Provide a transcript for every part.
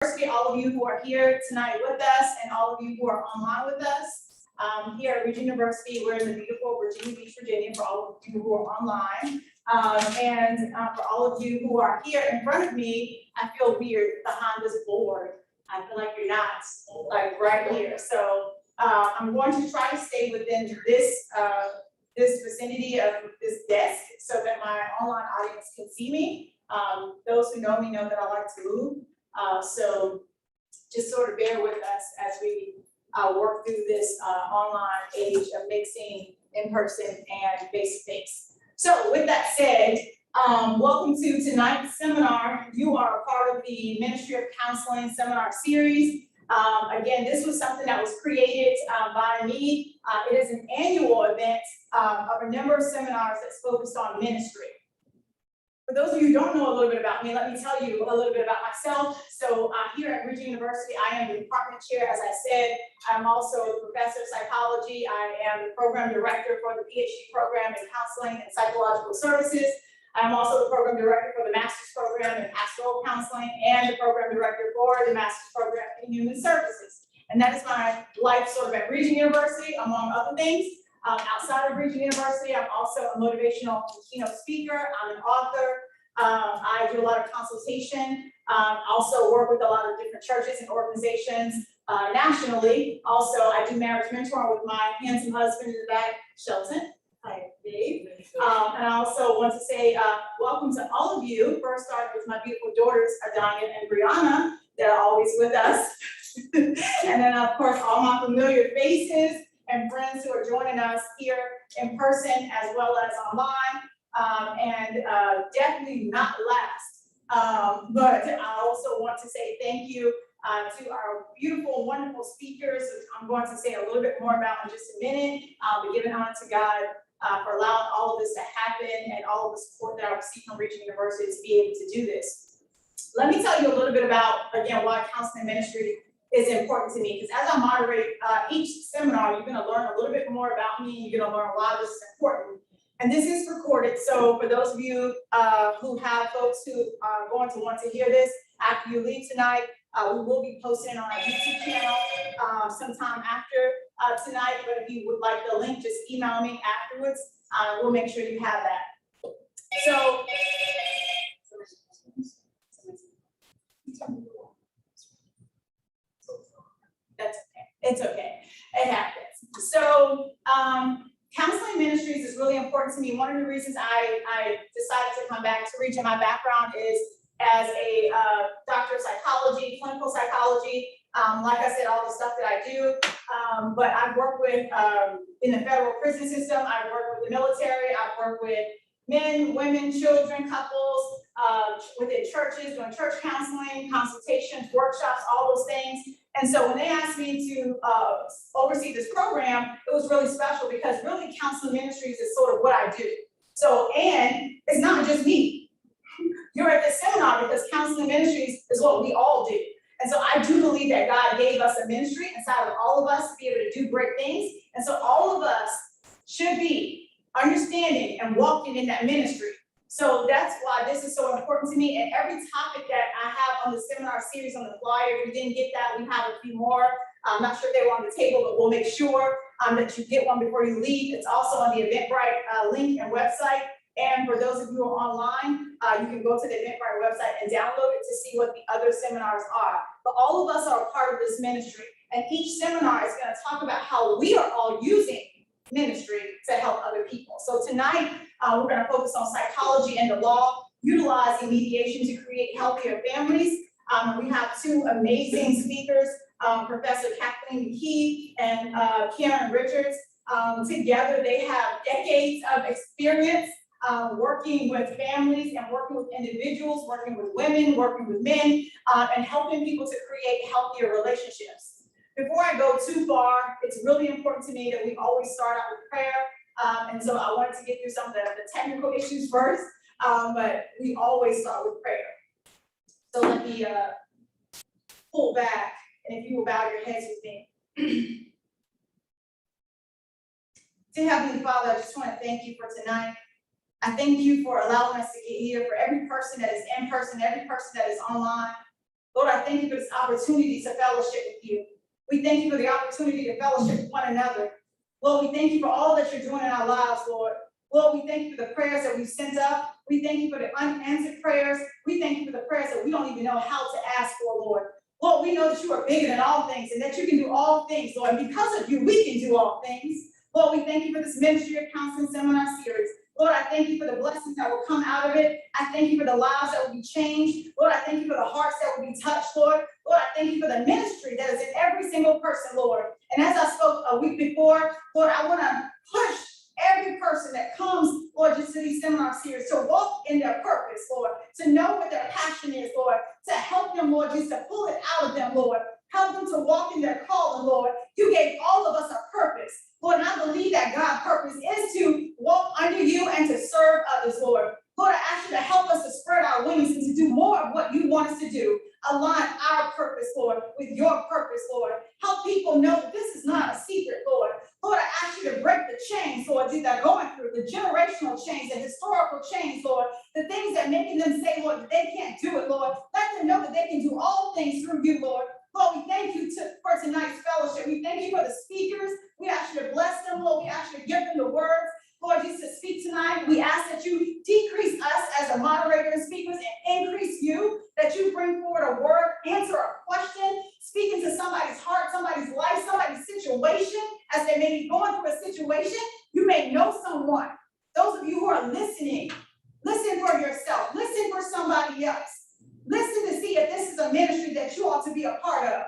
All of you who are here tonight with us and all of you who are online with us. Here at Regent University, we're in the beautiful Virginia Beach, Virginia, for all of you who are online. For all of you who are here in front of me, I feel weird behind this board. I feel like you're not, like right here. So I'm going to try to stay within this vicinity of this desk so that my online audience can see me. Those who know me know that I like to move. So just sort of bear with us as we work through this online age of mixing in person and face to face. So with that said, welcome to tonight's seminar. You are a part of the Ministry of Counseling seminar series. Again, this was something that was created by me. It is an annual event of a number of seminars that's focused on ministry. For those of you who don't know a little bit about me, let me tell you a little bit about myself. So here at Regent University, I am the department chair, as I said. I'm also a professor of psychology. I am the program director for the PhD program in counseling and psychological services. I'm also the program director for the master's program in pastoral counseling and the program director for the master's program in human services. And that is my life sort of at Regent University, among other things. Outside of Regent University, I'm also a motivational keynote speaker. I'm an author. I do a lot of consultation. Also work with a lot of different churches and organizations nationally. Also, I do marriage mentoring with my handsome husband in the back, Shelton. Hi, Dave. And I also want to say welcome to all of you. First, starting with my beautiful daughters, Adanya and Brianna, that are always with us. And then, of course, all my familiar faces and friends who are joining us here in person as well as online. And definitely not last. But I also want to say thank you to our beautiful, wonderful speakers, which I'm going to say a little bit more about in just a minute. But giving honor to God for allowing all of this to happen and all of the support that I received from Regent University to be able to do this. Let me tell you a little bit about, again, why counseling ministry is important to me, because as I moderate each seminar, you're going to learn a little bit more about me. You're going to learn a lot of this is important. And this is recorded, so for those of you who have folks who are going to want to hear this after you leave tonight, we will be posting on our YouTube channel sometime after tonight. But if you would like the link, just email me afterwards. We'll make sure you have that. So. That's okay. It's okay. It happens. So counseling ministries is really important to me. One of the reasons I decided to come back to Regent, my background is as a doctor of psychology, clinical psychology. Like I said, all the stuff that I do. But I've worked with in the federal prison system. I've worked with the military. I've worked with men, women, children, couples, within churches, doing church counseling, consultations, workshops, all those things. And so when they asked me to oversee this program, it was really special because really counseling ministries is sort of what I do. So, and it's not just me. You're at this seminar because counseling ministries is what we all do. And so I do believe that God gave us a ministry inside of all of us to be able to do great things. And so all of us should be understanding and walking in that ministry. So that's why this is so important to me. And every topic that I have on the seminar series on the flyer, if you didn't get that, we have a few more. I'm not sure if they were on the table, but we'll make sure that you get one before you leave. It's also on the Eventbrite link and website. And for those of you who are online, you can go to the Eventbrite website and download it to see what the other seminars are. But all of us are a part of this ministry. And each seminar is going to talk about how we are all using ministry to help other people. So tonight, we're going to focus on psychology and the law, utilizing mediation to create healthier families. We have two amazing speakers, Professor Kathleen McKee and Karen Richards. Together, they have decades of experience working with families and working with individuals, working with women, working with men, and helping people to create healthier relationships. Before I go too far, it's really important to me that we always start out with prayer. And so I wanted to get through some of the technical issues first, but we always start with prayer. So let me pull back, and if you will bow your heads with me. Dear Heavenly Father, I just want to thank you for tonight. I thank you for allowing us to get here, for every person that is in person, every person that is online. Lord, I thank you for this opportunity to fellowship with you. We thank you for the opportunity to fellowship with one another. Lord, we thank you for all that you're doing in our lives, Lord. Lord, we thank you for the prayers that we've sent up. We thank you for the unanswered prayers. We thank you for the prayers that we don't even know how to ask for, Lord. Lord, we know that you are bigger than all things and that you can do all things, Lord. And because of you, we can do all things. Lord, we thank you for this ministry of counseling seminar series. Lord, I thank you for the blessings that will come out of it. I thank you for the lives that will be changed. Lord, I thank you for the hearts that will be touched, Lord. Lord, I thank you for the ministry that is in every single person, Lord. And as I spoke a week before, Lord, I want to push every person that comes, Lord, just to these seminar series to walk in their purpose, Lord, to know what their passion is, Lord, to help them, Lord, just to pull it out of them, Lord. Help them to walk in their calling, Lord. You gave all of us a purpose. Lord, and I believe that God's purpose is to walk under you and to serve others, Lord. Lord, I ask you to help us to spread our wings and to do more of what you want us to do. Align our purpose, Lord, with your purpose, Lord. Help people know that this is not a secret, Lord. Lord, I ask you to break the chains, Lord, that they're going through, the generational chains, the historical chains, Lord, the things that making them say, Lord, that they can't do it, Lord. Let them know that they can do all things through you, Lord. Lord, we thank you for tonight's fellowship. We thank you for the speakers. We ask you to bless them, Lord. We ask you to give them the words, Lord, just to speak tonight. We ask that you decrease us as a moderator and speakers and increase you, that you bring forward a word, answer a question, speak into somebody's heart, somebody's life, somebody's situation, as they may be going through a situation. You may know someone. Those of you who are listening, listen for yourself. Listen for somebody else. Listen to see if this is a ministry that you ought to be a part of.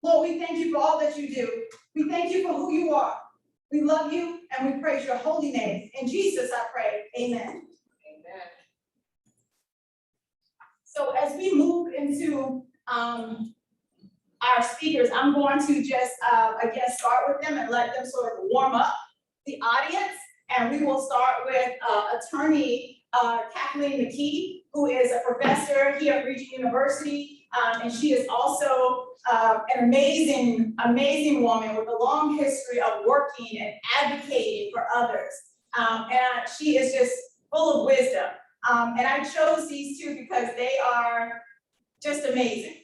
Lord, we thank you for all that you do. We thank you for who you are. We love you and we praise your holy name. In Jesus I pray, amen. Amen. So as we move into our speakers, I'm going to just again start with them and let them sort of warm up the audience. And we will start with attorney Kathleen McKee, who is a professor here at Regent University. And she is also an amazing woman with a long history of working and advocating for others. And she is just full of wisdom. And I chose these two because they are just amazing.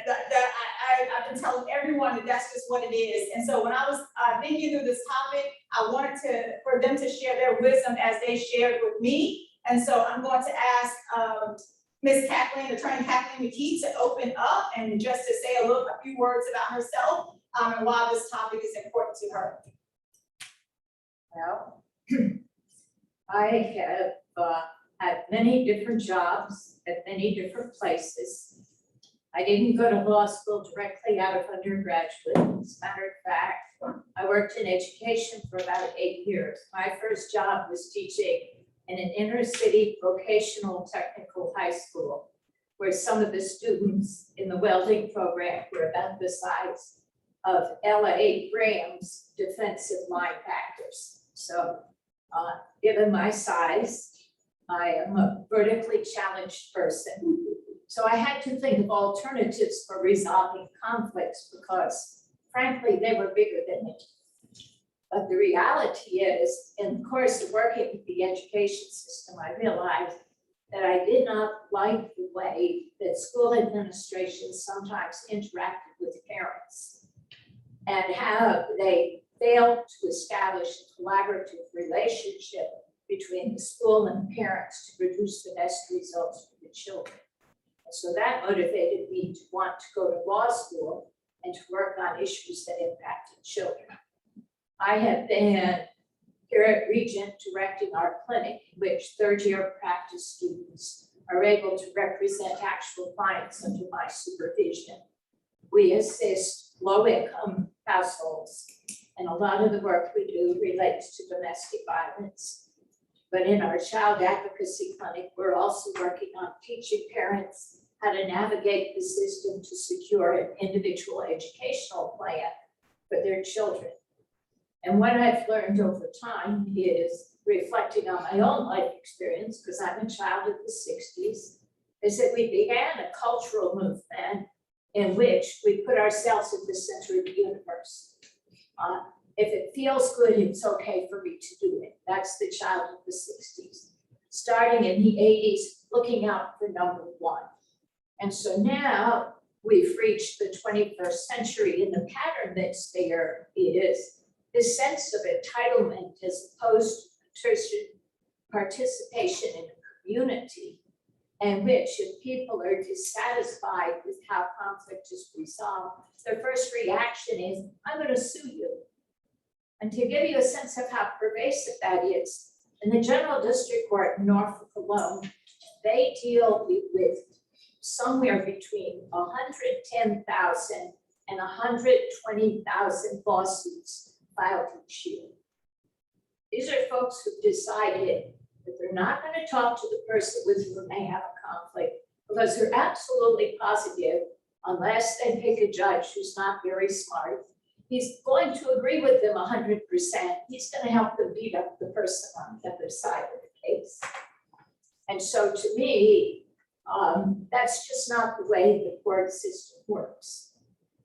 I've been telling everyone that that's just what it is. And so when I was thinking through this topic, I wanted for them to share their wisdom as they shared with me. And so I'm going to ask Ms. Kathleen, attorney Kathleen McKee, to open up and just to say a few words about herself and why this topic is important to her. Well, I have had many different jobs at many different places. I didn't go to law school directly out of undergraduate. As a matter of fact, I worked in education for about 8 years. My first job was teaching in an inner city vocational technical high school, where some of the students in the welding program were about the size of L.A. Graham's defensive linebackers. So given my size, I am a vertically challenged person. So I had to think of alternatives for resolving conflicts because, frankly, they were bigger than me. But the reality is, in the course of working with the education system, I realized that I did not like the way that school administrations sometimes interacted with parents and how they failed to establish a collaborative relationship between the school and the parents to produce the best results for the children. And so that motivated me to want to go to law school and to work on issues that impacted children. I have been here at Regent directing our clinic, in which third-year practice students are able to represent actual clients under my supervision. We assist low-income households, and a lot of the work we do relates to domestic violence. But in our child advocacy clinic, we're also working on teaching parents how to navigate the system to secure an individual educational plan for their children. And what I've learned over time is, reflecting on my own life experience, because I'm a child of the 60s, is that we began a cultural movement in which we put ourselves at the center of the universe. If it feels good, it's okay for me to do it. That's the child of the 60s. Starting in the 80s, looking out for number one. And so now we've reached the 21st century, and the pattern that's there is this sense of entitlement as opposed to participation in a community, in which if people are dissatisfied with how conflict is resolved, their first reaction is, I'm going to sue you. And to give you a sense of how pervasive that is, in the General District Court in Norfolk alone, they deal with somewhere between 110,000 and 120,000 lawsuits filed each year. These are folks who've decided that they're not going to talk to the person with whom they have a conflict because they're absolutely positive, unless they pick a judge who's not very smart, he's going to agree with them 100%. He's going to help them beat up the person on the other side of the case. And so to me, that's just not the way the court system works.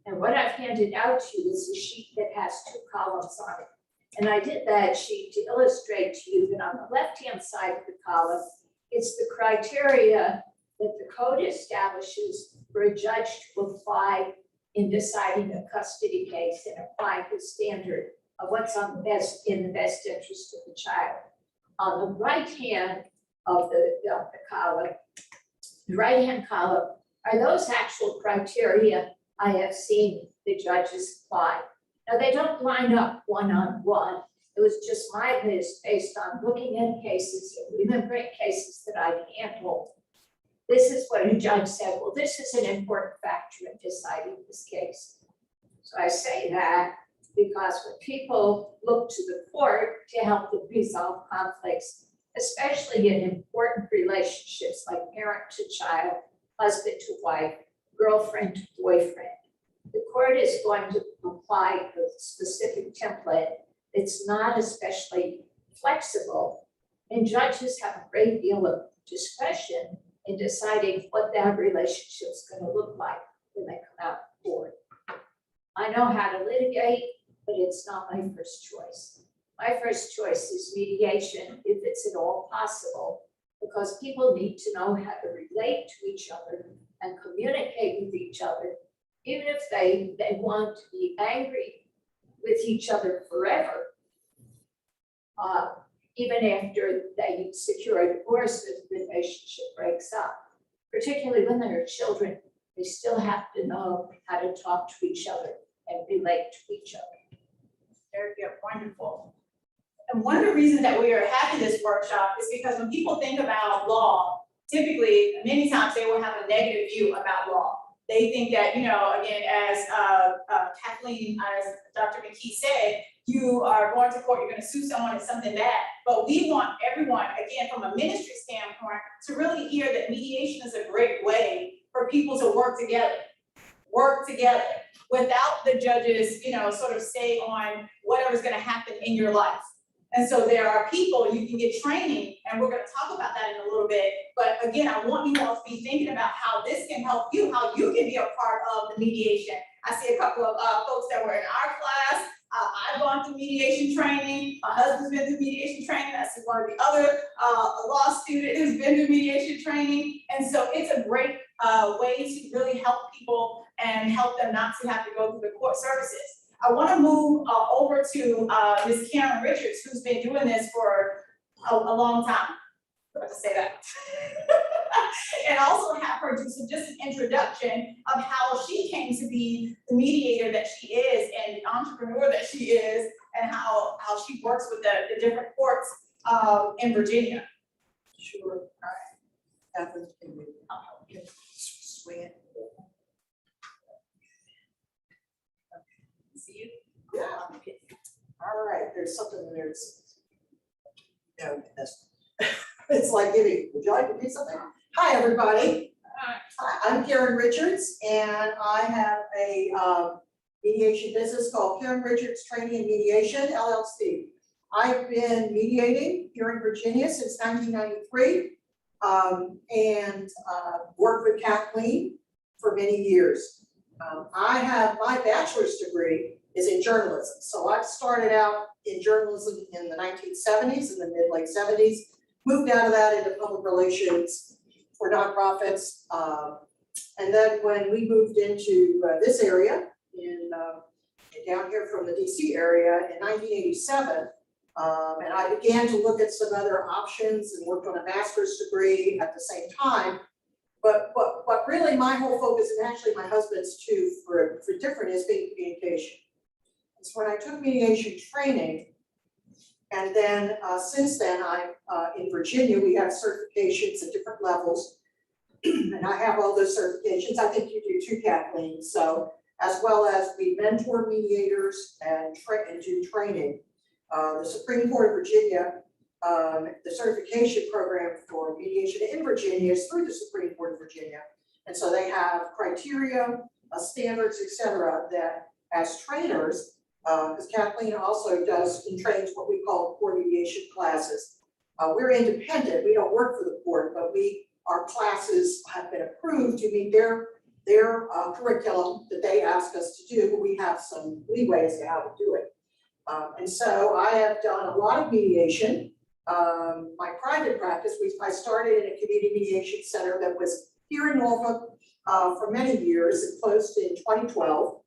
And what I've handed out to you is a sheet that has 2 columns on it. And I did that sheet to illustrate to you that on the left-hand side of the column, it's the criteria that the code establishes for a judge to apply in deciding a custody case and applying the standard of what's in the best interest of the child. On the right hand of the column, the right-hand column are those actual criteria I have seen the judges apply. Now, they don't line up one-on-one. It was just my list based on looking at cases and remembering cases that I've handled. This is what a judge said, well, this is an important factor in deciding this case. So I say that because when people look to the court to help them resolve conflicts, especially in important relationships like parent to child, husband to wife, girlfriend to boyfriend, the court is going to apply a specific template. It's not especially flexible, and judges have a great deal of discretion in deciding what that relationship is going to look like when they come out of court. I know how to litigate, but it's not my first choice. My first choice is mediation, if it's at all possible, because people need to know how to relate to each other and communicate with each other, even if they want to be angry with each other forever. Even after they secure a divorce, the relationship breaks up. Particularly when there are children, they still have to know how to talk to each other and relate to each other. Very good, wonderful. And one of the reasons that we are having this workshop is because when people think about law, typically, many times they will have a negative view about law. They think that, again, as Kathleen, as Dr. McKee said, you are going to court, you're going to sue someone, it's something bad. But we want everyone, again, from a ministry standpoint, to really hear that mediation is a great way for people to work together without the judges, sort of stay on whatever's going to happen in your life. And so there are people, you can get training, and we're going to talk about that in a little bit. But again, I want you all to be thinking about how this can help you, how you can be a part of the mediation. I see a couple of folks that were in our class. I've gone through mediation training. My husband's been through mediation training. I see one of the other law student who's been through mediation training. And so it's a great way to really help people and help them not to have to go through the court services. I want to move over to Ms. Karen Richards, who's been doing this for a long time. I'll just say that. And also have her do just an introduction of how she came to be the mediator that she is and the entrepreneur that she is, and how she works with the different courts in Virginia. Sure. All right. Kathleen, can you swing it? See you? Yeah. All right. There's something there. No, that's it's like giving. Would you like to do something? Hi, everybody. Hi, I'm Karen Richards, and I have a mediation business called Karen Richards Training and Mediation, LLC. I've been mediating here in Virginia since 1993, and worked with Kathleen for many years. I have my bachelor's degree is in journalism. So I started out in journalism in the 1970s, in the mid-late 70s, moved out of that into public relations for nonprofits, And then when we moved into this area down here from the DC area in 1987, and I began to look at some other options and worked on a master's degree at the same time. But really my whole focus, and actually my husband's too, for different, is mediation. It's when I took mediation training, and then since then in Virginia, we have certifications at different levels. And I have all those certifications. I think you do too, Kathleen. So as well as we mentor mediators and do training. The Supreme Court of Virginia, the certification program for mediation in Virginia is through the Supreme Court of Virginia. And so they have criteria, standards, et cetera, that as trainers, because Kathleen also does and trains what we call core mediation classes. We're independent, we don't work for the court, but our classes have been approved to meet their curriculum that they ask us to do, but we have some leeway as to how to do it. And so I have done a lot of mediation. My private practice, I started in a community mediation center that was here in Norfolk for many years. It closed in 2012.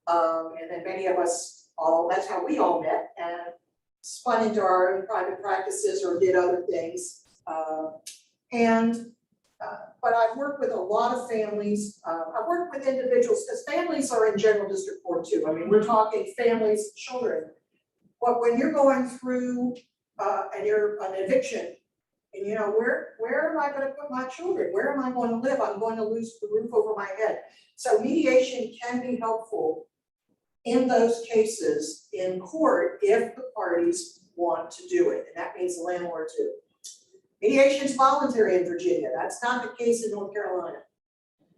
And then many of us that's how we all met and spun into our own private practices or did other things. But I've worked with a lot of families. I've worked with individuals because families are in general district court too. I mean, we're talking families, children. But when you're going through and you're an eviction, and you know, where am I going to put my children? Where am I going to live? I'm going to lose the roof over my head. So mediation can be helpful in those cases in court if the parties want to do it, and that means the landlord too. Mediation is voluntary in Virginia. That's not the case in North Carolina.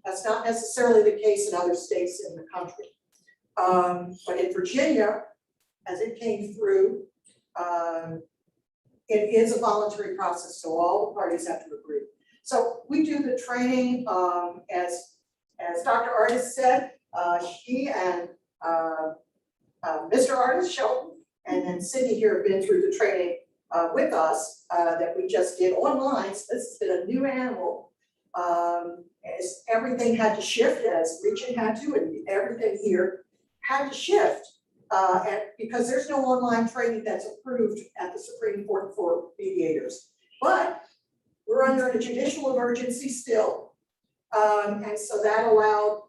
That's not necessarily the case in other states in the country. But in Virginia, as it came through, it is a voluntary process, so all the parties have to agree. So we do the training, as Dr. Artis said, she and Mr. Artis, Shelton, and then Sydney here have been through the training with us that we just did online. So this has been a new animal. As everything had to shift, as Region had to, and everything here had to shift. And because there's no online training that's approved at the Supreme Court for mediators. But we're under a judicial emergency still. And so that allowed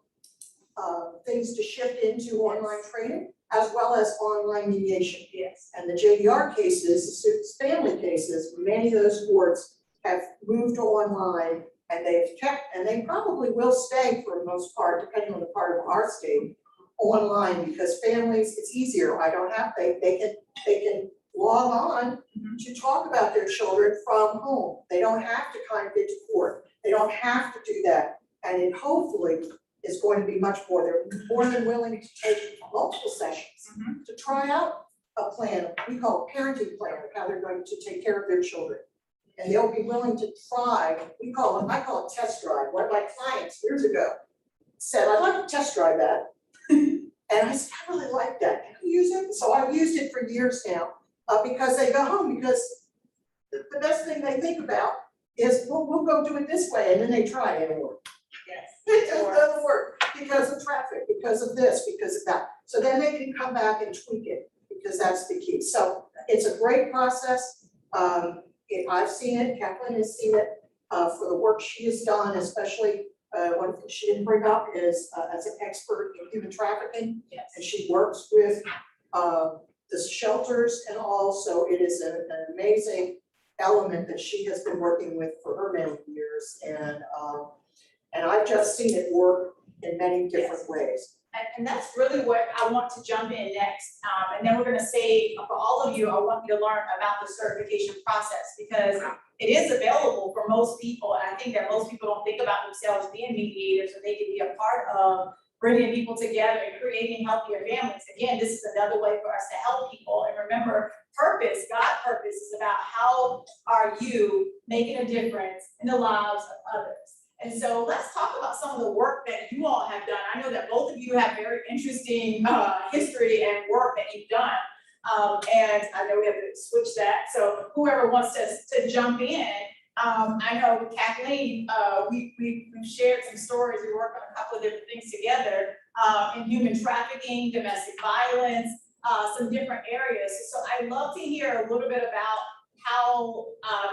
things to shift into online training as well as online mediation. Yes. And the JDR cases, the family cases, many of those courts have moved to online, and they've kept, and they probably will stay for the most part, depending on the part of our state, online, because families, it's easier. I don't have, they can log on to talk about their children from home. They don't have to kind of get to court. They don't have to do that. And it hopefully is going to be much more. They're more than willing to take multiple sessions to try out a plan, we call a parenting plan, of how they're going to take care of their children. And they'll be willing to try, I call it test drive. One of my clients years ago said, I'd like to test drive that. And I said, I really like that. Can you use it? So I've used it for years now because they go home, because the best thing they think about is, we'll go do it this way, and then they try it anymore. Yes. It just doesn't work because of traffic, because of this, because of that. So then they can come back and tweak it, because that's the key. So it's a great process. I've seen it, Kathleen has seen it for the work she has done, especially one thing she didn't bring up is as an expert in human trafficking. Yes. And she works with the shelters and all, so it is an amazing element that she has been working with for her many years. And I've just seen it work in many different ways. And that's really what I want to jump in next. And then we're gonna say, for all of you, I want you to learn about the certification process, because it is available for most people. And I think that most people don't think about themselves being mediators, so they can be a part of bringing people together and creating healthier families. Again, this is another way for us to help people. And remember, purpose, God's purpose, is about how are you making a difference in the lives of others. And so let's talk about some of the work that you all have done. I know that both of you have very interesting history and work that you've done. And I know we have to switch that. So whoever wants to jump in, I know Kathleen, we've shared some stories, we worked on a couple of different things together, in human trafficking, domestic violence, some different areas. So I'd love to hear a little bit about how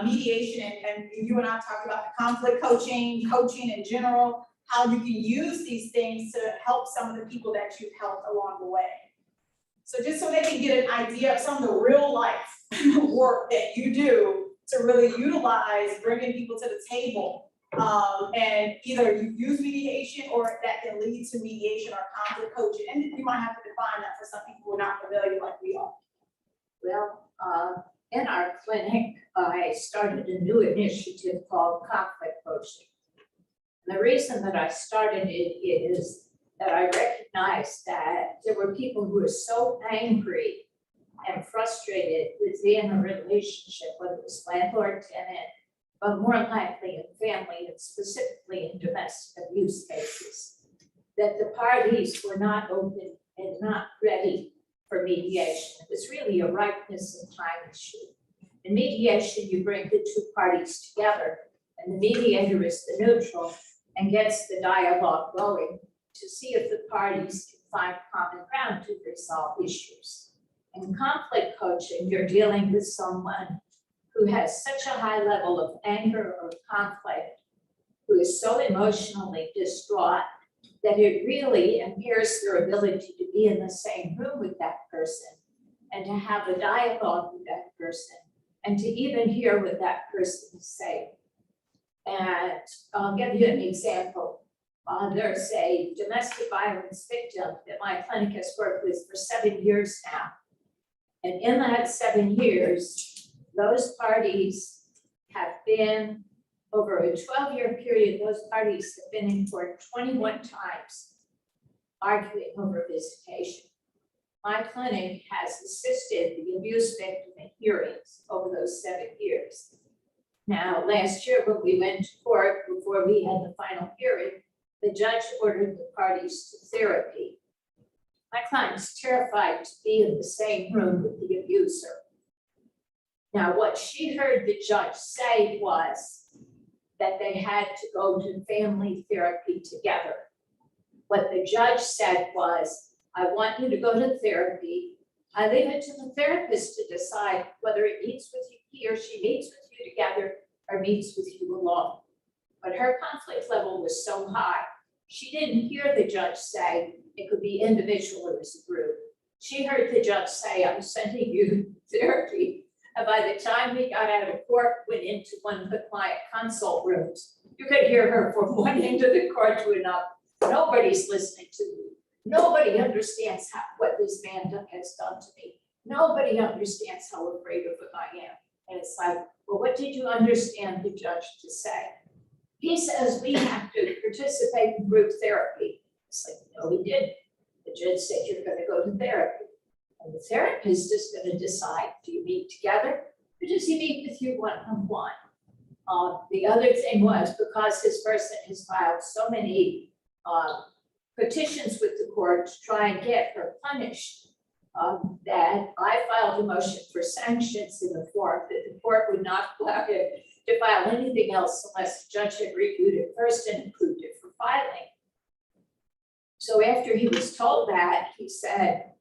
mediation and you and I talked about the conflict coaching in general, how you can use these things to help some of the people that you've helped along the way. So just so they can get an idea of some of the real life work that you do to really utilize bringing people to the table. And either you use mediation or that can lead to mediation or conflict coaching. And you might have to define that for some people who are not familiar like we are. Well, in our clinic, I started a new initiative called conflict coaching. And the reason that I started it is that I recognized that there were people who were so angry and frustrated within a relationship, whether it was landlord-tenant, but more likely in family and specifically in domestic abuse cases, that the parties were not open and not ready for mediation. It was really a ripeness of time issue. In mediation, you bring the two parties together, and the mediator is the neutral and gets the dialogue going to see if the parties can find common ground to resolve issues. In conflict coaching, you're dealing with someone who has such a high level of anger or conflict, who is so emotionally distraught that it really impairs their ability to be in the same room with that person and to have a dialogue with that person and to even hear what that person is saying. And I'll give you an example. There's a domestic violence victim that my clinic has worked with for 7 years now. And in that 7 years, those parties have been, over a 12-year period, those parties have been in court 21 times, arguing over visitation. My clinic has assisted the abuse victim in hearings over those 7 years. Now, last year when we went to court, before we had the final hearing, the judge ordered the parties to therapy. My client's terrified to be in the same room with the abuser. Now, what she heard the judge say was that they had to go to family therapy together. What the judge said was, I want you to go to therapy. I leave it to the therapist to decide whether it meets with you, he or she meets with you together or meets with you alone. But her conflict level was so high, she didn't hear the judge say it could be individual or as a group. She heard the judge say, I'm sending you therapy. And by the time we got out of court, went into one of the client consult rooms, you could hear her from one end of the court to another. Nobody's listening to me. Nobody understands what this man has done to me. Nobody understands how afraid of him I am. And it's like, well, what did you understand the judge to say? He says we have to participate in group therapy. It's like, no, he didn't. The judge said you're going to go to therapy. And the therapist is going to decide, do you meet together or does he meet with you one-on-one? The other thing was, because this person has filed so many petitions with the court to try and get her punished, that I filed a motion for sanctions in the form that the court would not allow him to file anything else unless the judge had reviewed it first and approved it for filing. So after he was told that, he said,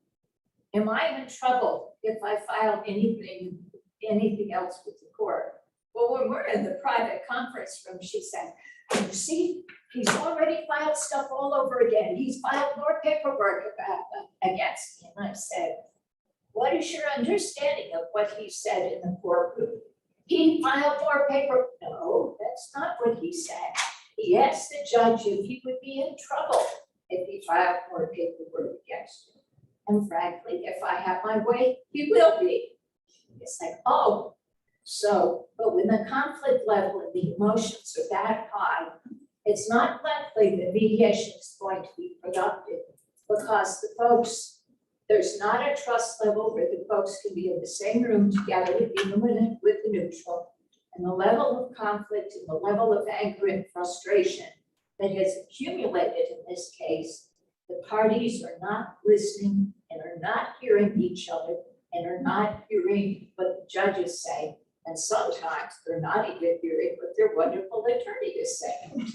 am I in trouble if I file anything else with the court? Well, when we're in the private conference room, she said, you see, he's already filed stuff all over again. He's filed more paperwork against me. And I said, what is your understanding of what he said in the courtroom? He filed more paper. No, that's not what he said. He asked the judge if he would be in trouble if he filed more paperwork against him. And frankly, if I have my way, he will be. It's like, oh, so, but when the conflict level and the emotions are that high, it's not likely that mediation is going to be productive because the folks, there's not a trust level where the folks can be in the same room together with the neutral, and the level of conflict and the level of anger and frustration that has accumulated in this case, the parties are not listening and are not hearing each other and are not hearing what the judges say. And sometimes they're not even hearing what their wonderful attorney is saying.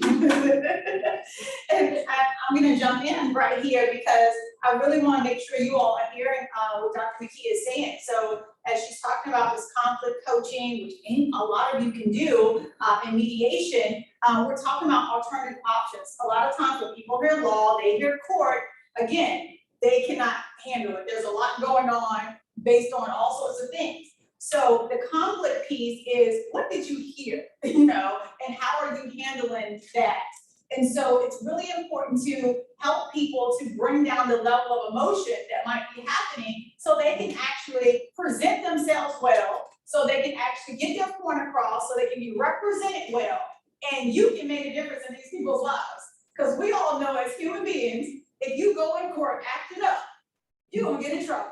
And I'm gonna jump in right here because I really wanna make sure you all are hearing, what Dr. McKee is saying. So as she's talking about this conflict coaching, which a lot of you can do, in mediation, we're talking about alternative options. A lot of times when people hear law, they hear court, again, they cannot handle it. There's a lot going on based on all sorts of things. So the conflict piece is, what did you hear, and how are you handling that? And so it's really important to help people to bring down the level of emotion that might be happening so they can actually present themselves well, so they can actually get their point across, so they can be represented well, and you can make a difference in these people's lives. Because we all know as human beings, if you go in court acting up, you're gonna get in trouble.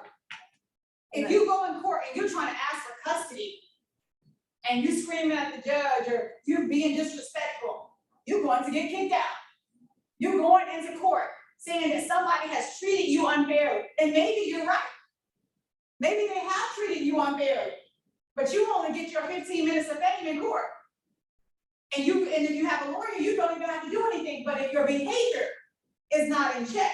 If you go in court and you're trying to ask for custody and you screaming at the judge or you're being disrespectful, you're going to get kicked out. You're going into court saying that somebody has treated you unfairly, and maybe you're right. Maybe they have treated you unfairly, but you only get your 15 minutes of fame in court. And if you have a lawyer, you don't even have to do anything, but if your behavior is not in check,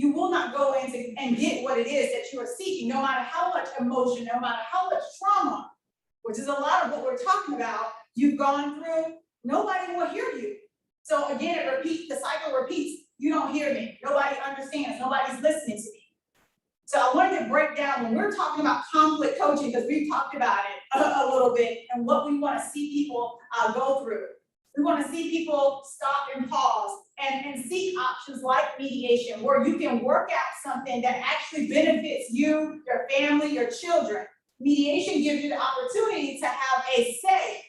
you will not go into and get what it is that you are seeking, no matter how much emotion, no matter how much trauma, which is a lot of what we're talking about, you've gone through, nobody will hear you. So again, the cycle repeats, you don't hear me, nobody understands, nobody's listening to me. So I wanted to break down, when we're talking about conflict coaching, because we've talked about it a little bit, and what we want to see people go through. We want to see people stop and pause and seek options like mediation, where you can work out something that actually benefits you, your family, your children. Mediation gives you the opportunity to have a say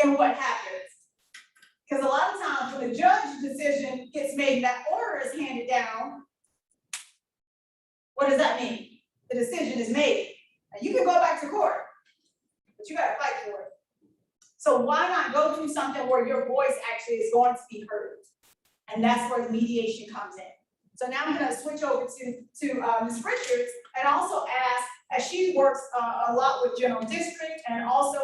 in what happens. Because a lot of times when the judge's decision gets made and that order is handed down, what does that mean? The decision is made. And you can go back to court, but you gotta fight for it. So why not go through something where your voice actually is going to be heard? And that's where the mediation comes in. So now I'm gonna switch over to Ms. Richards and also ask, as she works a lot with general district and also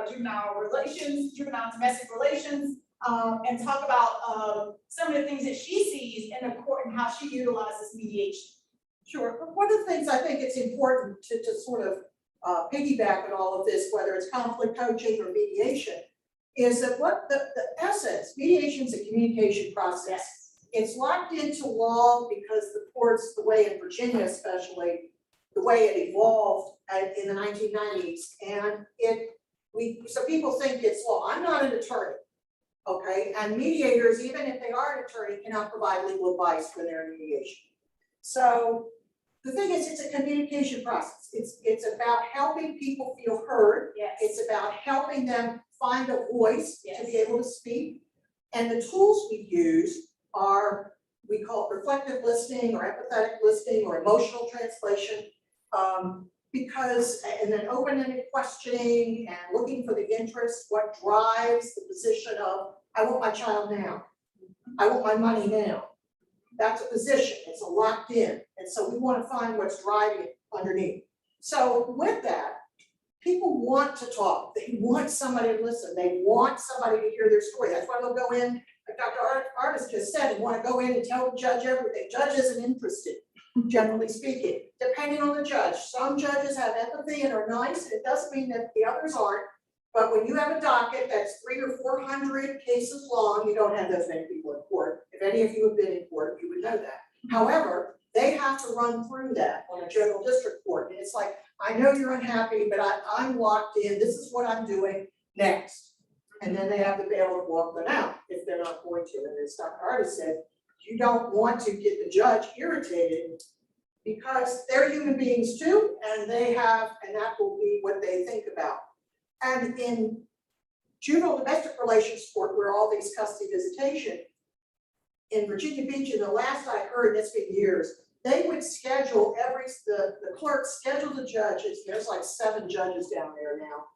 juvenile and domestic relations, and talk about some of the things that she sees in the court and how she utilizes mediation. Sure, but one of the things I think it's important to sort of piggyback on all of this, whether it's conflict coaching or mediation, is that what the essence, mediation is a communication process. It's locked into law because the courts, the way in Virginia especially, the way it evolved in the 1990s, and so people think it's law. I'm not an attorney, okay? And mediators, even if they are an attorney, cannot provide legal advice when they're in mediation. So the thing is, it's a communication process. It's about helping people feel heard. Yes. It's about helping them find a voice Yes. to be able to speak. And the tools we use are, we call it reflective listening or empathetic listening or emotional translation. And then open-ended questioning and looking for the interest, what drives the position of, I want my child now. I want my money now. That's a position, it's a locked in. And so we want to find what's driving it underneath. So with that, people want to talk. They want somebody to listen. They want somebody to hear their story. That's why they'll go in, like Dr. Artis just said, they want to go in and tell the judge everything. Judge isn't interested, generally speaking, depending on the judge. Some judges have empathy and are nice. It doesn't mean that the others aren't. But when you have a docket that's 300 or 400 cases long, you don't have those many people in court. If any of you have been in court, you would know that. However, they have to run through that on a general district court. And it's like, I know you're unhappy, but I'm locked in. This is what I'm doing next. And then they have to be able to walk them out if they're not going to. And as Dr. Artis said, you don't want to get the judge irritated because they're human beings too, and that will be what they think about. And in juvenile domestic relations court, where all these custody visitation, in Virginia Beach, and the last I heard, it's been years, they would schedule the clerk scheduled the judges, there's like 7 judges down there now.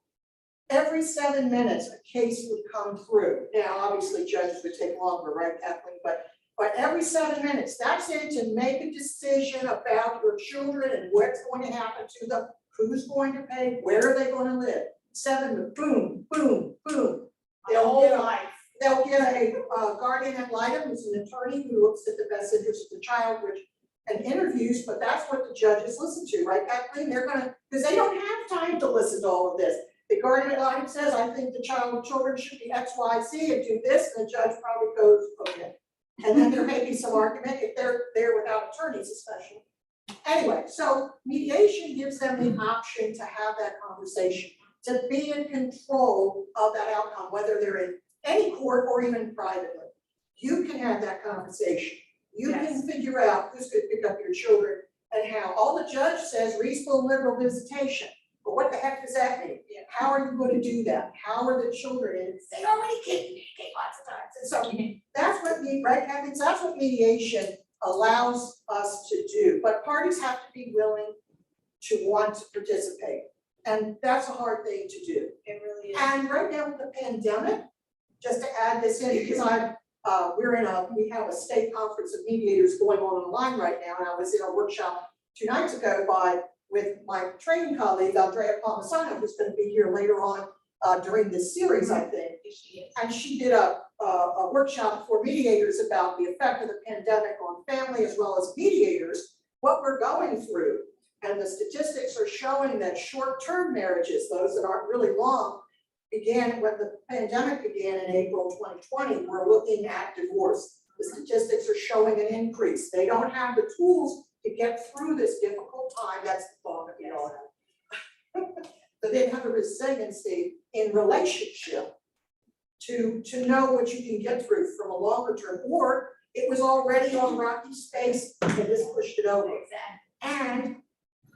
Every 7 minutes, a case would come through. Now, obviously, judges would take longer, right, Kathleen? But every 7 minutes, that's it to make a decision about your children and what's going to happen to them, who's going to pay, where are they going to live. 7 to boom, boom, boom. My whole life. They'll get a guardian ad litem, who's an attorney who looks at the best interest of the child, which, and interviews, but that's what the judges listen to, right, Kathleen? They're gonna, because they don't have time to listen to all of this. The guardian ad litem says, I think the children should be X, Y, Z and do this, and the judge probably goes, okay. And then there may be some argument if they're there without attorneys especially. Anyway, so mediation gives them the option to have that conversation, to be in control of that outcome, whether they're in any court or even privately. You can have that conversation. You can figure out who's gonna pick up your children and how. All the judge says, reasonable liberal visitation. But what the heck does that mean? How are you gonna do that? How are the children? And they already communicate lots of times. And so that's what right, Kathy? So that's what mediation allows us to do. But parties have to be willing to want to participate. And that's a hard thing to do. It really is. And right now with the pandemic, just to add this in, because we have a state conference of mediators going on online right now, and I was in a workshop 2 nights ago with my training colleague, Andrea Palmisano, who's gonna be here later on during this series, I think. And she did a workshop for mediators about the effect of the pandemic on family as well as mediators, what we're going through. And the statistics are showing that short-term marriages, those that aren't really long, began when the pandemic began in April 2020, we're looking at divorce. The statistics are showing an increase. They don't have the tools to get through this difficult time. That's the thought of it all. So they have a resiliency in relationship to know what you can get through from a longer term, or it was already on rocky space and this pushed it over. And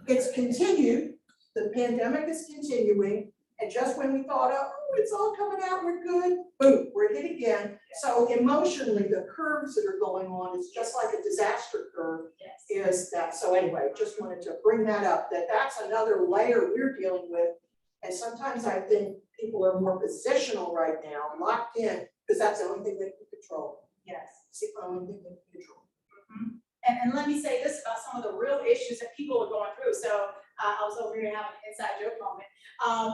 it's continued, the pandemic is continuing, and just when we thought, oh, it's all coming out, we're good, boom, we're hit again. So emotionally, the curves that are going on is just like a disaster curve. Is that, so anyway, just wanted to bring that up, that's another layer we're dealing with. And sometimes I think people are more positional right now, locked in, because that's the only thing they can control. Yes. It's the only thing they can control. And let me say this about some of the real issues that people are going through. So I was over here having an inside joke moment,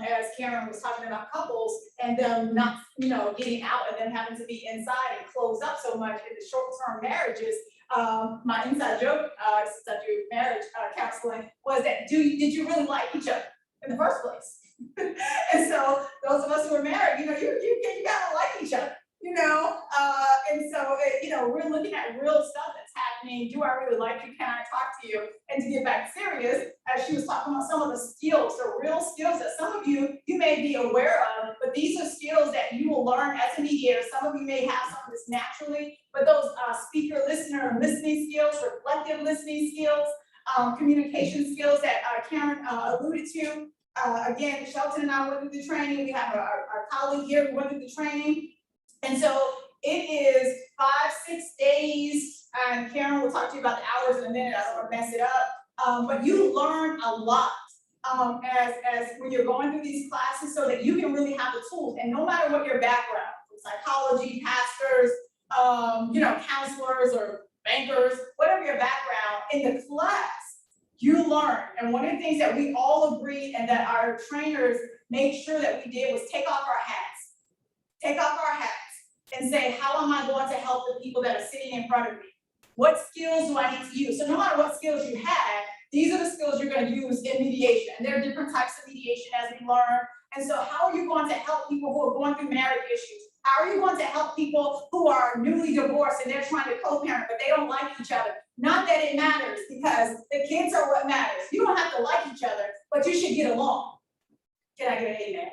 as Karen was talking about couples and them not, getting out and then having to be inside and closed up so much in the short-term marriages. My inside joke, since I do marriage counseling, was that did you really like each other in the first place? And so those of us who are married, you gotta like each other. And so, we're looking at real stuff that's happening. Do I really like you? Can I talk to you? And to get back serious, as she was talking about some of the skills, the real skills that some of you may be aware of, but these are skills that you will learn as a mediator. Some of you may have some of this naturally, but those speaker, listener, and listening skills, reflective listening skills, communication skills that Karen alluded to. Again, Shelton and I went through the training. We have our colleague here who went through the training. And so it is 5-6 days, and Karen will talk to you about the hours in a minute. I don't want to mess it up. But you learn a lot as when you're going through these classes, so that you can really have the tools. And no matter what your background, psychology, pastors, counselors or bankers, whatever your background, in the class, you learn. And one of the things that we all agreed and that our trainers made sure that we did was take off our hats. Take off our hats and say, how am I going to help the people that are sitting in front of me? What skills do I need to use? So no matter what skills you have, these are the skills you're going to use in mediation. And there are different types of mediation as we learn. And so how are you going to help people who are going through marriage issues? How are you going to help people who are newly divorced and they're trying to co-parent, but they don't like each other? Not that it matters, because the kids are what matters. You don't have to like each other, but you should get along. Can I get an amen?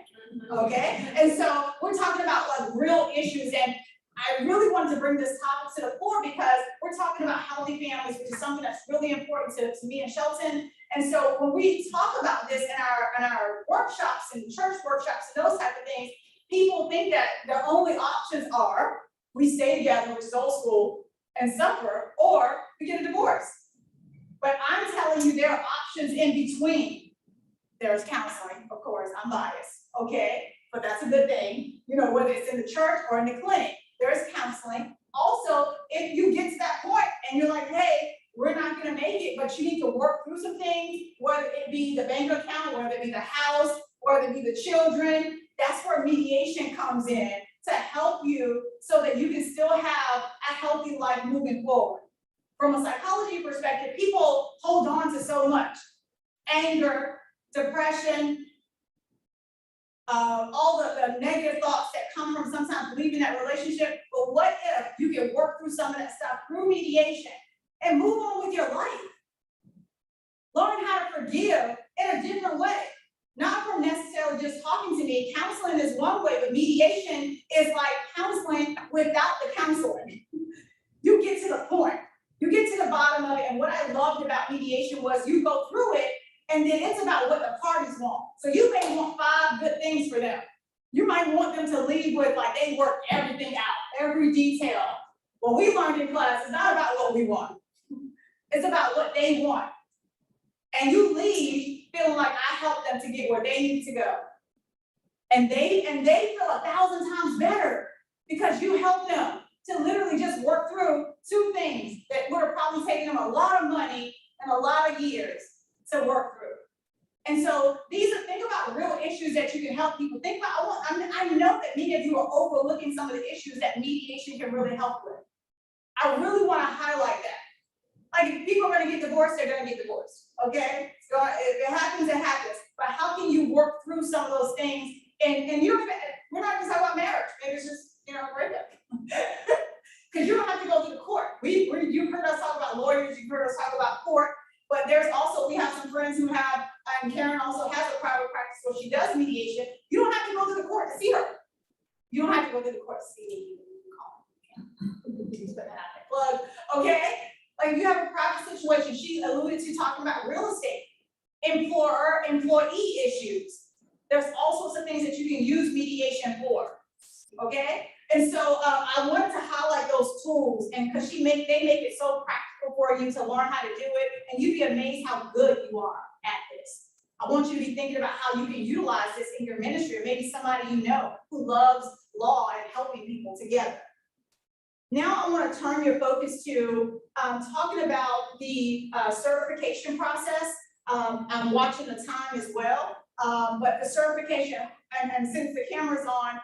Okay, and so we're talking about like real issues, and I really wanted to bring this topic to the fore because we're talking about healthy families, which is something that's really important to me and Shelton. And so when we talk about this in our workshops and church workshops and those type of things, people think that the only options are we stay together, which is old school, and suffer, or we get a divorce. But I'm telling you, there are options in between. There's counseling, of course, I'm biased, okay? But that's a good thing, whether it's in the church or in the clinic, there's counseling. Also, if you get to that point and you're like, hey, we're not gonna make it, but you need to work through some things, whether it be the bank account, whether it be the house, whether it be the children. That's where mediation comes in to help you so that you can still have a healthy life moving forward. From a psychology perspective, people hold on to so much anger, depression, all the negative thoughts that come from sometimes leaving that relationship. But what if you can work through some of that stuff through mediation and move on with your life? Learn how to forgive in a different way. Not from necessarily just talking to me. Counseling is one way, but mediation is like counseling without the counseling. You get to the point. You get to the bottom of it. And what I loved about mediation was you go through it, and then it's about what the parties want. So you may want 5 good things for them. You might want them to leave with like they worked everything out, every detail. What we learned in class is not about what we want. It's about what they want. And you leave feeling like I helped them to get where they need to go. And they feel 1,000 times better because you helped them to literally just work through 2 things that would have probably taken them a lot of money and a lot of years to work through. And so think about real issues that you can help people. Think about, I know that many of you are overlooking some of the issues that mediation can really help with. I really want to highlight that. Like if people are going to get divorced, they're going to get divorced, okay? So if it happens, it happens. But how can you work through some of those things? And we're not even talking about marriage. Maybe it's just, breakup. Because you don't have to go to the court. You've heard us talk about lawyers, you've heard us talk about court, but we have some friends who have, and Karen also has a private practice where she does mediation. You don't have to go to the court to see her. You don't have to go to the court to see me. You can call me. Plug, okay? Like you have a private situation. She alluded to talking about real estate, employer-employee issues. There's all sorts of things that you can use mediation for, okay? And so I wanted to highlight those tools, and because they make it so practical for you to learn how to do it, and you'd be amazed how good you are at this. I want you to be thinking about how you can utilize this in your ministry, or maybe somebody you know who loves law and helping people together. Now I want to turn your focus to talking about the certification process. I'm watching the time as well, but the certification, and since the camera's on,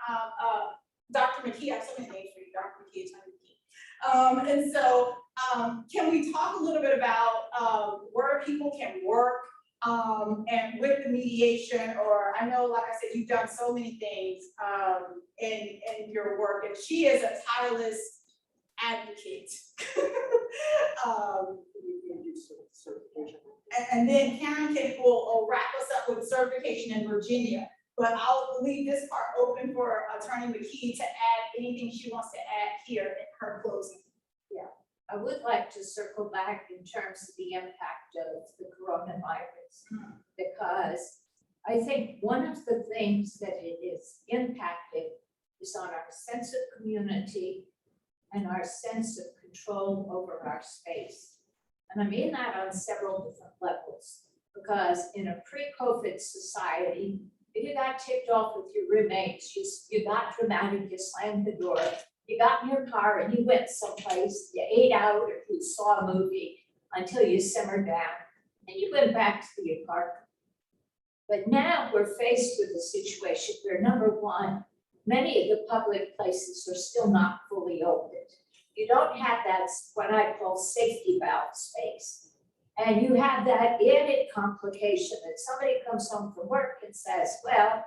Dr. McKee, I have so many names for you, Dr. McKee, Attorney McKee. And so can we talk a little bit about where people can work and with the mediation, or I know, like I said, you've done so many things in your work, and she is a tireless advocate. And then Karen will wrap us up with certification in Virginia. But I'll leave this part open for Attorney McKee to add anything she wants to add here in her closing. Yeah, I would like to circle back in terms of the impact of the coronavirus, because I think one of the things that it is impacting is on our sense of community and our sense of control over our space. And I mean that on several different levels, because in a pre-COVID society, if you got ticked off with your roommates, you got dramatic, you slammed the door, you got in your car and you went someplace, you ate out or you saw a movie until you simmered down and you went back to the apartment. But now we're faced with a situation where, number one, many of the public places are still not fully opened. You don't have that, what I call safety valve space. And you have that added complication that somebody comes home from work and says, well,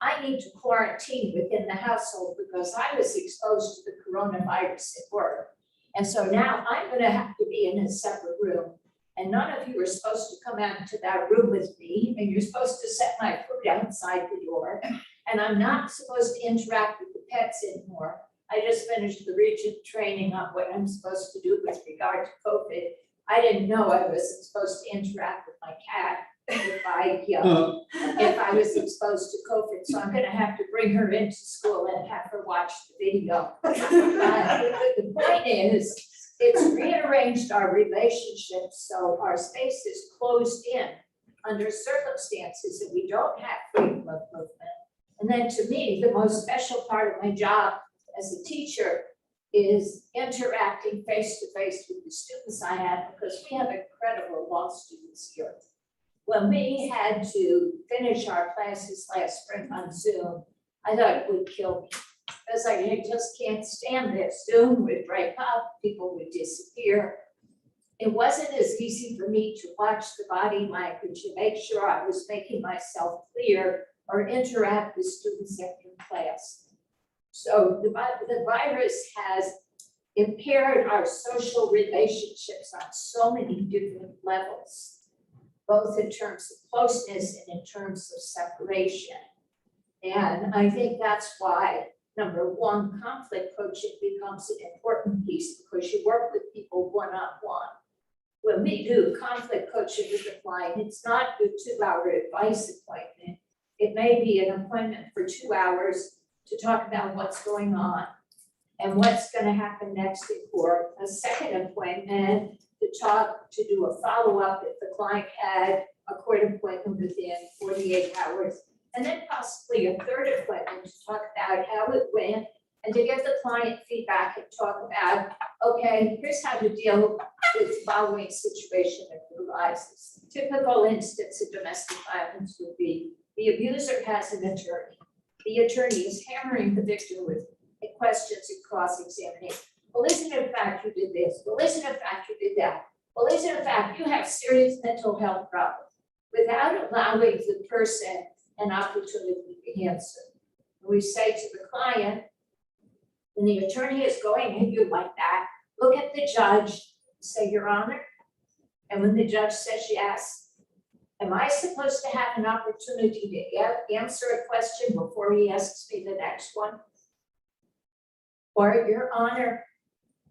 I need to quarantine within the household because I was exposed to the coronavirus at work. And so now I'm going to have to be in a separate room. And none of you are supposed to come out to that room with me. And you're supposed to set my food outside the door. And I'm not supposed to interact with the pets anymore. I just finished the Regent training on what I'm supposed to do with regard to COVID. I didn't know I wasn't supposed to interact with my cat if I was exposed to COVID. So I'm going to have to bring her into school and have her watch the video. The point is, it's rearranged our relationships so our space is closed in under circumstances that we don't have freedom of movement. And then to me, the most special part of my job as a teacher is interacting face to face with the students I have, because we have incredible law students here. when we had to finish our classes last spring on Zoom, I thought it would kill me. Because I just can't stand this. Zoom would break up, people would disappear. It wasn't as easy for me to watch the body language and make sure I was making myself clear or interact with students in class. So the virus has impaired our social relationships on so many different levels, both in terms of closeness and in terms of separation. And I think that's why, number one, conflict coaching becomes an important piece because you work with people one-on-one. When we do conflict coaching with a client, it's not a 2-hour advice appointment. It may be an appointment for 2 hours to talk about what's going on and what's going to happen next in court. A second appointment to do a follow-up if the client had a court appointment within 48 hours. And then possibly a third appointment to talk about how it went and to give the client feedback and talk about, okay, here's how to deal with the following situation if it arises. Typical instance of domestic violence would be the abuser has an attorney. The attorney is hammering the victim with questions and cross-examination. Well, isn't it a fact you did this? Well, isn't it a fact you did that? Well, isn't it a fact you have serious mental health problems? Without allowing the person an opportunity to answer. We say to the client, when the attorney is going at you like that, look at the judge, say, Your Honor. And when the judge says yes, am I supposed to have an opportunity to answer a question before he asks me the next one? Or, Your Honor,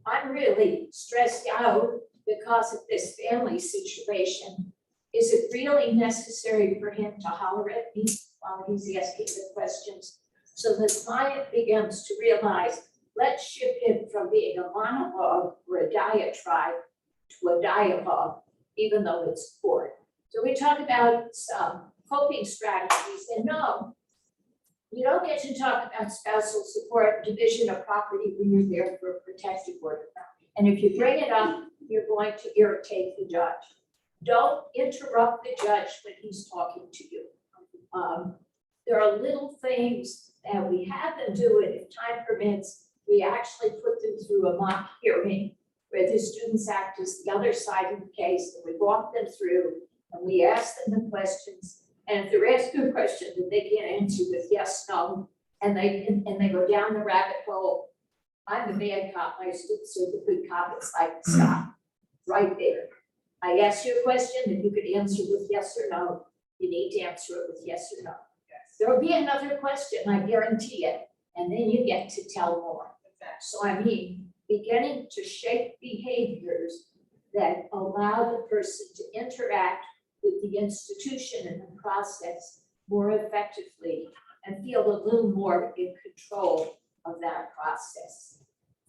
I'm really stressed out because of this family situation. Is it really necessary for him to holler at me while he's asking the questions? So the client begins to realize, let's shift it from being a monologue or a diatribe to a dialogue, even though it's court. So we talk about some coping strategies, and no, you don't get to talk about spousal support, division of property when you're there for a protective order. And if you bring it up, you're going to irritate the judge. Don't interrupt the judge when he's talking to you. There are little things that we have them do, and if time permits, we actually put them through a mock hearing where the students act as the other side of the case, and we walk them through and we ask them the questions. And if they're asked a question that they can't answer with yes, no, and they go down the rabbit hole, I'm the bad cop, my students are the good cop, it's like, stop, right there. I asked you a question that you could answer with yes or no. You need to answer it with yes or no. Yes. There will be another question, I guarantee it, and then you get to tell more. So I mean, beginning to shape behaviors that allow the person to interact with the institution and the process more effectively and feel a little more in control of that process.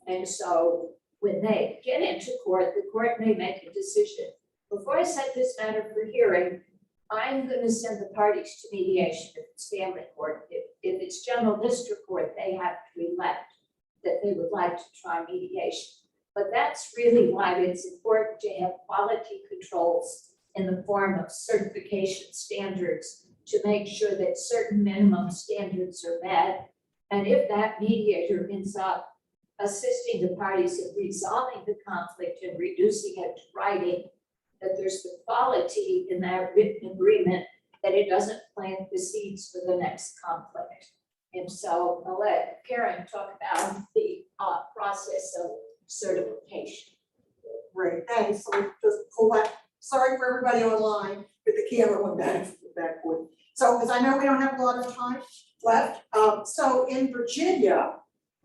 And so when they get into court, the court may make a decision. Before I set this matter for hearing, I'm going to send the parties to mediation if it's family court. If it's general district court, they have to elect that they would like to try mediation. But that's really why it's important to have quality controls in the form of certification standards to make sure that certain minimum standards are met. And if that mediator ends up assisting the parties in resolving the conflict and reducing it to writing, that there's the quality in that written agreement that it doesn't plant the seeds for the next conflict. And so I'll let Karen talk about the process of certification. Great, thanks. So just pull that, sorry for everybody online, but the camera went backward. So, because I know we don't have a lot of time left. So in Virginia,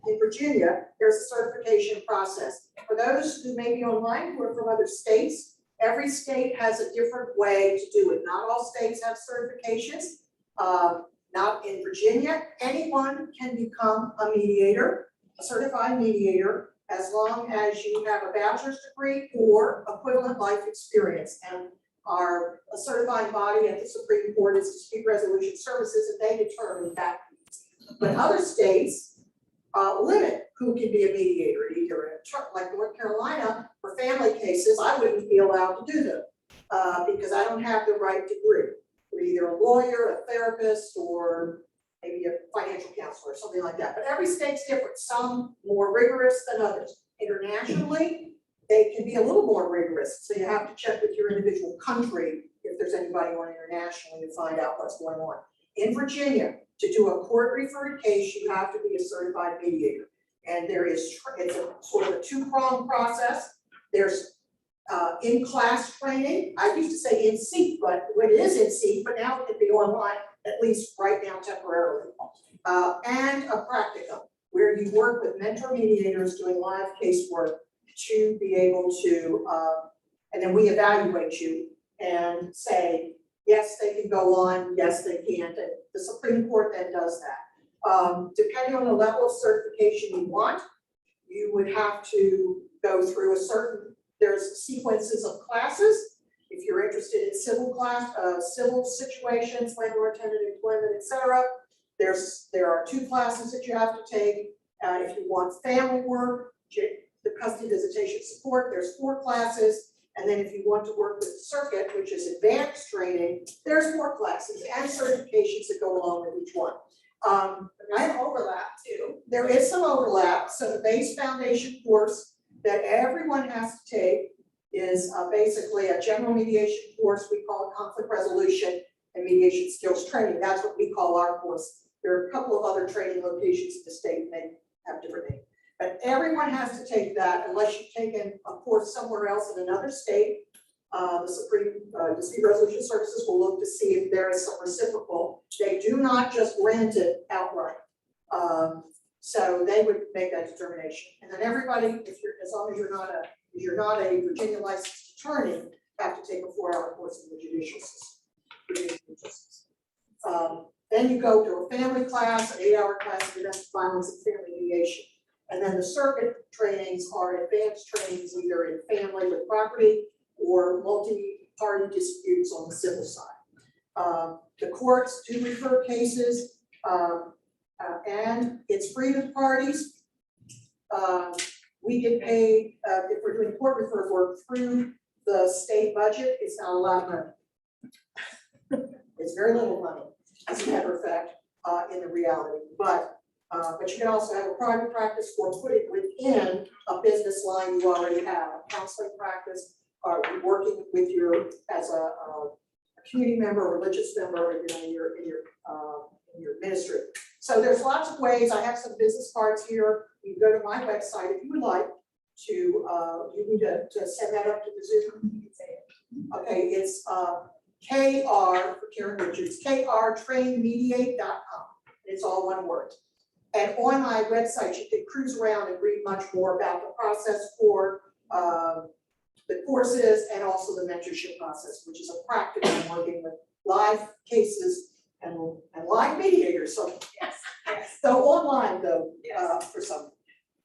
there's a certification process. For those who may be online who are from other states, every state has a different way to do it. Not all states have certifications. Not in Virginia, anyone can become a mediator, a certified mediator, as long as you have a bachelor's degree or equivalent life experience. And our certifying body at the Supreme Court is Dispute Resolution Services, and they determine that. But other states limit who can be a mediator, either like North Carolina, for family cases, I wouldn't be allowed to do them. because I don't have the right degree. You're either a lawyer, a therapist, or maybe a financial counselor or something like that. But every state's different, some more rigorous than others. Internationally, they can be a little more rigorous, so you have to check with your individual country if there's anybody on internationally to find out what's going on. In Virginia, to do a court referred case, you have to be a certified mediator. And there is, it's a sort of a two-pronged process. There's in-class training. I used to say in-seat, but it is in-seat, but now it can be online, at least right now temporarily. And a practicum, where you work with mentor mediators doing live casework to be able to, and then we evaluate you and say, yes, they can go on, yes, they can't, and the Supreme Court then does that. Depending on the level of certification you want, you would have to go through a certain, there's sequences of classes. If you're interested in civil situations, landlord, tenant, employment, etc., there are 2 classes that you have to take. If you want family work, the custody visitation support, there's 4 classes. And then if you want to work with the circuit, which is advanced training, there's 4 classes and certifications that go along with each one. I overlap too. There is some overlap, so the base foundation course that everyone has to take is basically a general mediation course. We call it conflict resolution and mediation skills training. That's what we call our course. There are a couple of other training locations in the state, and they have different names. But everyone has to take that unless you've taken a course somewhere else in another state. The Supreme Dispute Resolution Services will look to see if there is some reciprocal. They do not just rent it outright. So they would make that determination. And then everybody, as long as you're not a Virginia licensed attorney, have to take a 4-hour course in the judicial system. Then you go to a family class, an 8-hour class in domestic violence and family mediation. And then the circuit trainings are advanced trainings, either in family with property or multi-party disputes on the civil side. The courts do refer cases, and it's free to the parties. We get paid, if we're doing court referred work through the state budget, it's not a lot of money. It's very little money, as a matter of fact, in the reality, but you can also have a private practice or put it within a business line you already have, a counseling practice, or working with as a community member, a religious member, in your ministry. So there's lots of ways. I have some business cards here. You can go to my website if you would like to, you need to send that up to the Zoom. Okay, it's KR for Karen Richards, krtrainmediate.com. It's all one word. And on my website, you can cruise around and read much more about the process for the courses and also the mentorship process, which is a practice in working with live cases and live mediators. So Yes. so online though, Yes. for some.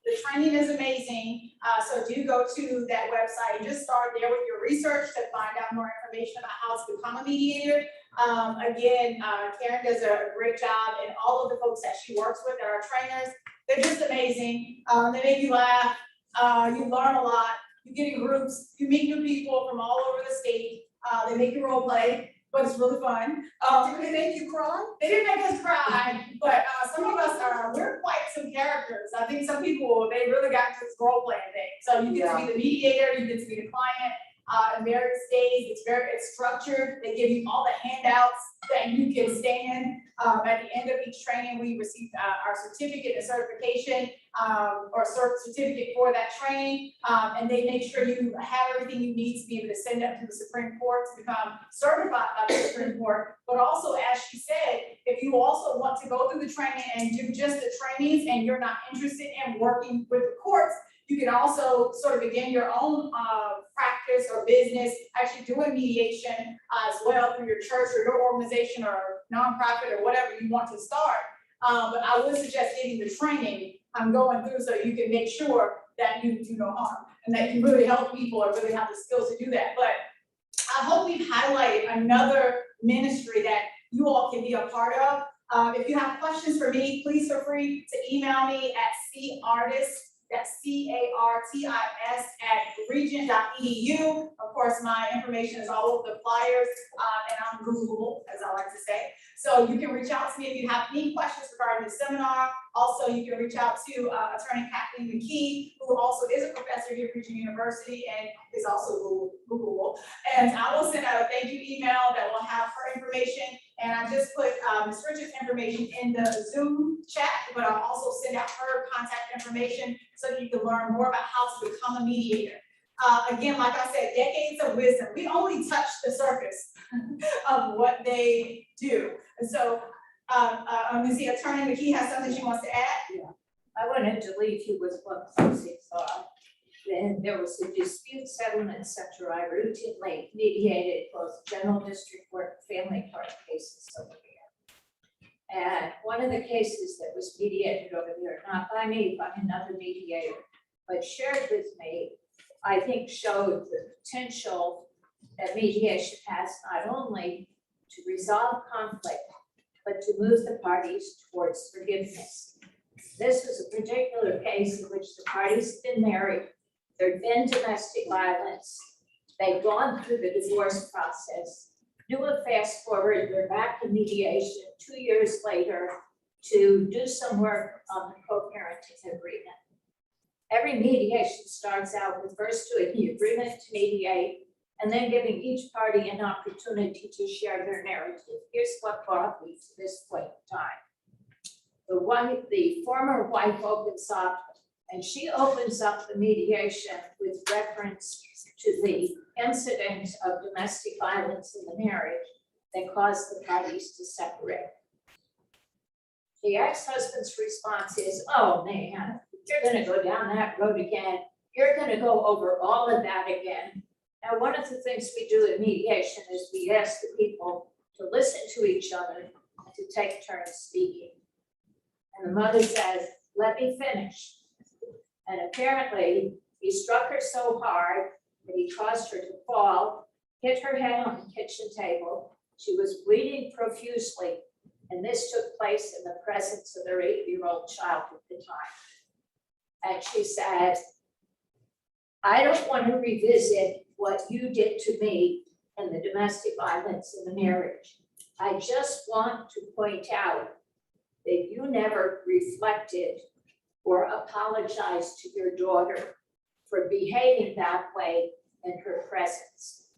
The training is amazing, so do go to that website and just start there with your research to find out more information about how to become a mediator. Again, Karen does a great job, and all of the folks that she works with that are trainers, they're just amazing. They make you laugh, you learn a lot, you get in groups, you meet new people from all over the state, they make you role play, but it's really fun. Did they make you cry? They didn't make us cry, but some of us we're quite some characters. I think some people, they really got into this role playing thing. So you get to be the mediator, you get to be the client. In various days, it's structured. They give you all the handouts that you can stand. At the end of each training, we receive our certificate and certification, or certificate for that training. And they make sure you have everything you need to be able to send up to the Supreme Court to become certified by the Supreme Court. But also, as she said, if you also want to go through the training and do just the trainings and you're not interested in working with the courts, you can also sort of begin your own practice or business, actually doing mediation as well through your church or your organization or nonprofit or whatever you want to start. But I would suggest getting the training I'm going through so you can make sure that you do no harm and that you really help people or really have the skills to do that. But I hope we've highlighted another ministry that you all can be a part of. If you have questions for me, please feel free to email me at cartist That's cartis@regent.edu. Of course, my information is all over the flyers, and I'm Googleable, as I like to say. So you can reach out to me if you have any questions regarding the seminar. Also, you can reach out to Attorney Kathleen McKee, who also is a professor here at Regent University and is also Googleable. And I will send out a thank you email that will have her information. And I just put Ms. Richards' information in the Zoom chat, but I'll also send out her contact information so that you can learn more about how to become a mediator. Again, like I said, decades of wisdom. We only touch the surface of what they do. And so, let me see, Attorney McKee has something she wants to add? I wanted to leave you with one closing thought. Then there was a dispute settlement center. I routinely mediated both general district court and family court cases over there. And one of the cases that was mediated over there, not by me, by another mediator, but shared with me, I think showed the potential that mediation has not only to resolve conflict, but to move the parties towards forgiveness. This was a particular case in which the parties had been married, there'd been domestic violence, they'd gone through the divorce process, do a fast forward, they're back in mediation 2 years later to do some work on the co-parenting agreement. Every mediation starts out with first doing the agreement to mediate and then giving each party an opportunity to share their narrative. Here's what brought me to this point in time. The former wife opens up, and she opens up the mediation with reference to the incident of domestic violence in the marriage that caused the parties to separate. The ex-husband's response is, oh man, you're gonna go down that road again. You're gonna go over all of that again. Now, one of the things we do in mediation is we ask the people to listen to each other and to take turns speaking. And the mother says, let me finish. And apparently, he struck her so hard that he caused her to fall, hit her head on the kitchen table. She was bleeding profusely, and this took place in the presence of their 8-year-old child at the time. And she said, I don't want to revisit what you did to me and the domestic violence in the marriage. I just want to point out that you never reflected or apologized to your daughter for behaving that way in her presence.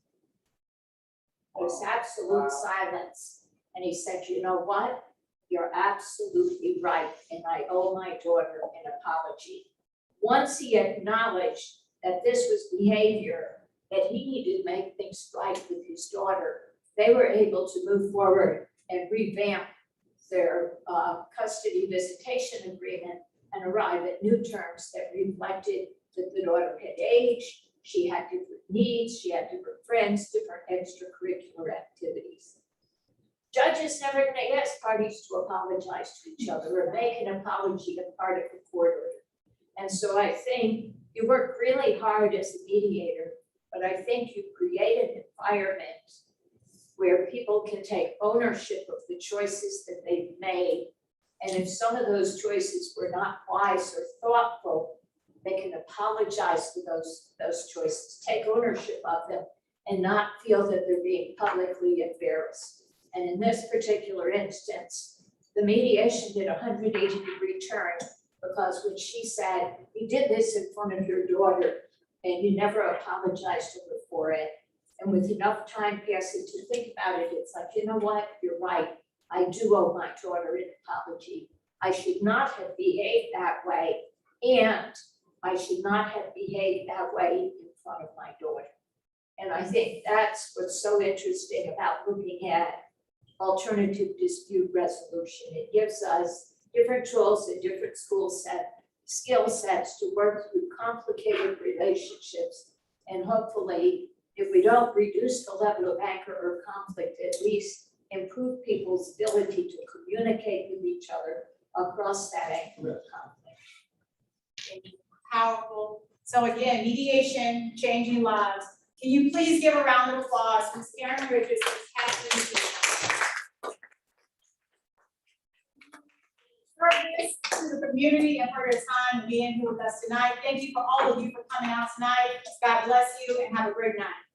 There was absolute silence. And he said, you know what? You're absolutely right. And I owe my daughter an apology. Once he acknowledged that this was behavior that he needed to make things right with his daughter, they were able to move forward and revamp their custody visitation agreement and arrive at new terms that reflected that the daughter had aged, she had different needs, she had different friends, different extracurricular activities. Judge is never going to ask parties to apologize to each other or make an apology as part of the court order. And so I think you work really hard as a mediator, but I think you create an environment where people can take ownership of the choices that they've made. And if some of those choices were not wise or thoughtful, they can apologize for those choices, take ownership of them, and not feel that they're being publicly embarrassed. And in this particular instance, the mediation did a 180-degree turn, because when she said, you did this in front of your daughter and you never apologized to her for it. And with enough time passing to think about it, it's like, you know what, you're right. I do owe my daughter an apology. I should not have behaved that way, and I should not have behaved that way in front of my daughter. And I think that's what's so interesting about looking at alternative dispute resolution. It gives us different tools and different skill sets to work through complicated relationships. And hopefully, if we don't reduce the level of anger or conflict, at least improve people's ability to communicate with each other across that anger of conflict. Thank you. Powerful. So again, mediation, changing lives. Can you please give a round of applause for Karen Richards and Kathleen McKee. For this, to the community and for your time and being here with us tonight. Thank you for all of you for coming out tonight. God bless you and have a great night.